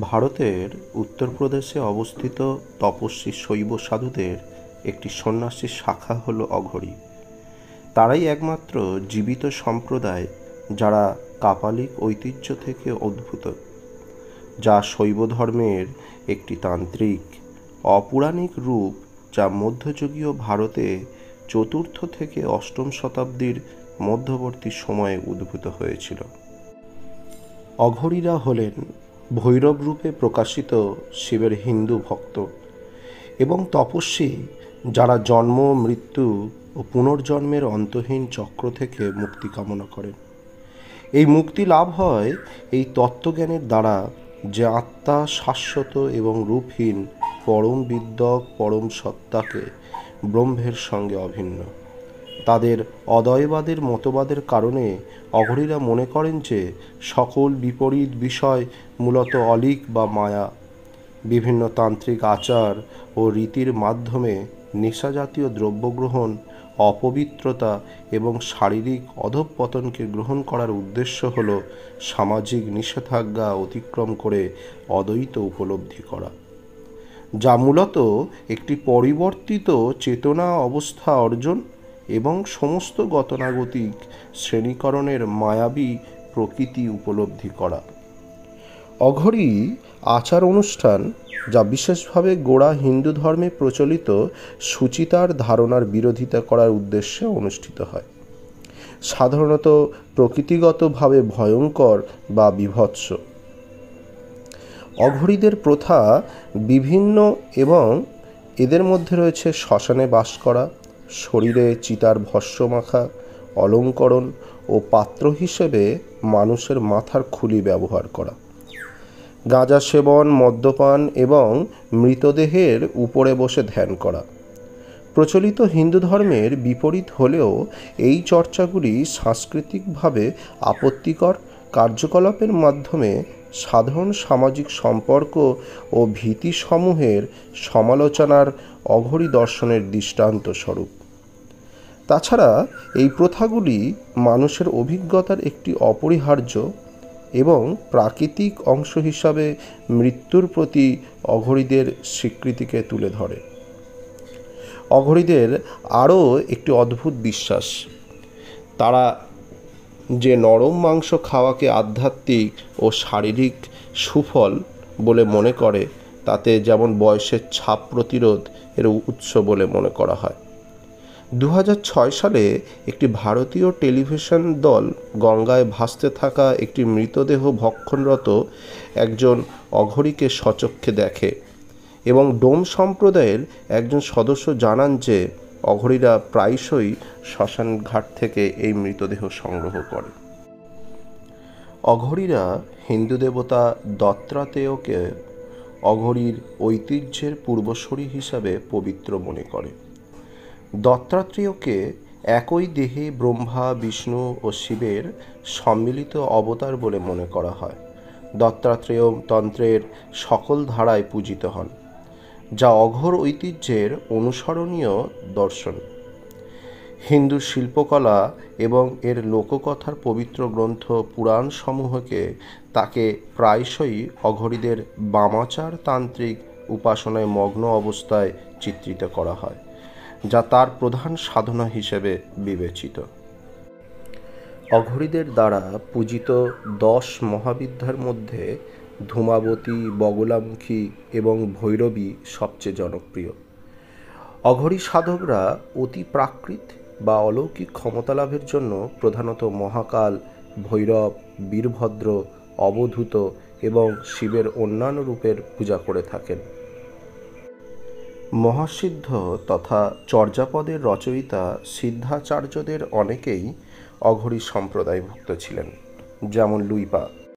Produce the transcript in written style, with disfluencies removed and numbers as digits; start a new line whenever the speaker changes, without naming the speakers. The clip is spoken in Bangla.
ভারতের উত্তরপ্রদেশে অবস্থিত তপস্বী শৈব সাধুদের একটি সন্ন্যাসী শাখা হল অঘরী। তারাই একমাত্র জীবিত সম্প্রদায় যারা কাপালিক ঐতিহ্য থেকে উদ্ভূত, যা শৈব ধর্মের একটি তান্ত্রিক অপৌরাণিক রূপ, যা মধ্যযুগীয় ভারতে চতুর্থ থেকে অষ্টম শতাব্দীর মধ্যবর্তী সময়ে উদ্ভূত হয়েছিল। অঘরীরা হলেন ভৈরব রূপে প্রকাশিত শিবের হিন্দু ভক্ত এবং তপস্বী, যারা জন্ম, মৃত্যু ও পুনর্জন্মের অন্তহীন চক্র থেকে মুক্তি কামনা করেন। এই মুক্তি লাভ হয় এই তত্ত্বজ্ঞানের দ্বারা যে আত্মা শাশ্বত এবং রূপহীন পরম বিদ্যক পরম সত্তাকে ব্রহ্মের সঙ্গে অভিন্ন। তাদের অদ্বয়বাদের মতবাদের কারণে অঘরীরা মনে করেন যে সকল বিপরীত বিষয় মূলত অলীক বা মায়া। বিভিন্ন তান্ত্রিক আচার ও রীতির মাধ্যমে নেশাজাতীয় দ্রব্য গ্রহণ, অপবিত্রতা এবং শারীরিক অধঃপতনকে গ্রহণ করার উদ্দেশ্য হল সামাজিক নিষেধাজ্ঞা অতিক্রম করে অদ্বৈত উপলব্ধি করা, যা মূলত একটি পরিবর্তিত চেতনা অবস্থা অর্জন এবং সমস্ত গতানুগতিক শ্রেণীকরণের মায়াবী প্রকৃতি উপলব্ধি করা। অঘরী আচার অনুষ্ঠান, যা বিশেষভাবে গোড়া হিন্দু ধর্মে প্রচলিত সুচিতার ধারণার বিরোধিতা করার উদ্দেশ্যে অনুষ্ঠিত হয়, সাধারণত প্রকৃতিগতভাবে ভয়ঙ্কর বা বীভৎস। অঘরীদের প্রথা বিভিন্ন এবং এদের মধ্যে রয়েছে শ্মশানে বাস করা, শরীরে চিতার ভস্ম মাখা, অলঙ্করণ ও পাত্র হিসেবে মানুষের মাথার খুলি ব্যবহার করা, গাঁজা সেবন, মদ্যপান এবং মৃতদেহের উপরে বসে ধ্যান করা। প্রচলিত হিন্দু ধর্মের বিপরীত হলেও এই চর্চাগুলি সাংস্কৃতিকভাবে আপত্তিকর কার্যকলাপের মাধ্যমে সাধারণ সামাজিক সম্পর্ক ও ভীতিসমূহের সমালোচনার অঘরী দর্শনের দৃষ্টান্ত স্বরূপ। তাছাড়া এই প্রথাগুলি মানুষের অভিজ্ঞতার একটি অপরিহার্য এবং প্রাকৃতিক অংশ হিসাবে মৃত্যুর প্রতি অঘরীদের স্বীকৃতিকে তুলে ধরে। অঘরীদের আরও একটি অদ্ভুত বিশ্বাস। তারা যে নরম মাংস খাওয়াকে আধ্যাত্মিক ও শারীরিক সুফল বলে মনে করে, তাতে যেমন বয়সের ছাপ প্রতিরোধ এর উৎস বলে মনে করা হয়। 2006 সালে একটি ভারতীয় টেলিভিশন দল গঙ্গায় ভাসতে থাকা একটি মৃতদেহ ভক্ষণরত একজন অঘরীকে স্বচক্ষে দেখে এবং ডোম সম্প্রদায়ের একজন সদস্য জানান যে অঘরীরা প্রায়শই শ্মশান ঘাট থেকে এই মৃতদেহ সংগ্রহ করে। অঘরীরা হিন্দু দেবতা দত্তাত্রেয়কে অঘরীর ঐতিহ্যের পূর্বসূরি হিসাবে পবিত্র মনে করে। দত্তাত্রেয়কে একই দেহে ব্রহ্মা, বিষ্ণু ও শিবের সম্মিলিত অবতার বলে মনে করা হয়। দত্তাত্রেয় তন্ত্রের সকল ধারায় পূজিত হন, যা অঘোর ঐতিহ্যের অনুসরণীয় দর্শন। হিন্দু শিল্পকলা এবং এর লোককথার পবিত্র গ্রন্থ পুরাণসমূহকে তাকে প্রায়শই অঘরীদের বামাচার তান্ত্রিক উপাসনায় মগ্ন অবস্থায় চিত্রিত করা হয়, যা তার প্রধান সাধনা হিসেবে বিবেচিত। অঘরীদের দ্বারা পূজিত 10 মহাবিদ্যার মধ্যে ধূমাবতী, বগলামুখী এবং ভৈরবী সবচেয়ে জনপ্রিয়। অঘরী সাধকরা অতি প্রাকৃত বা অলৌকিক ক্ষমতা লাভের জন্য প্রধানত মহাকাল, ভৈরব, বীরভদ্র, অবধূত এবং শিবের অন্যান্য রূপের পূজা করে থাকেন। মহাসিদ্ধ তথা চর্যাপদের রচয়িতা সিদ্ধাচার্যদের অনেকেই অঘরী সম্প্রদায়ভুক্ত ছিলেন, যেমন লুইপা।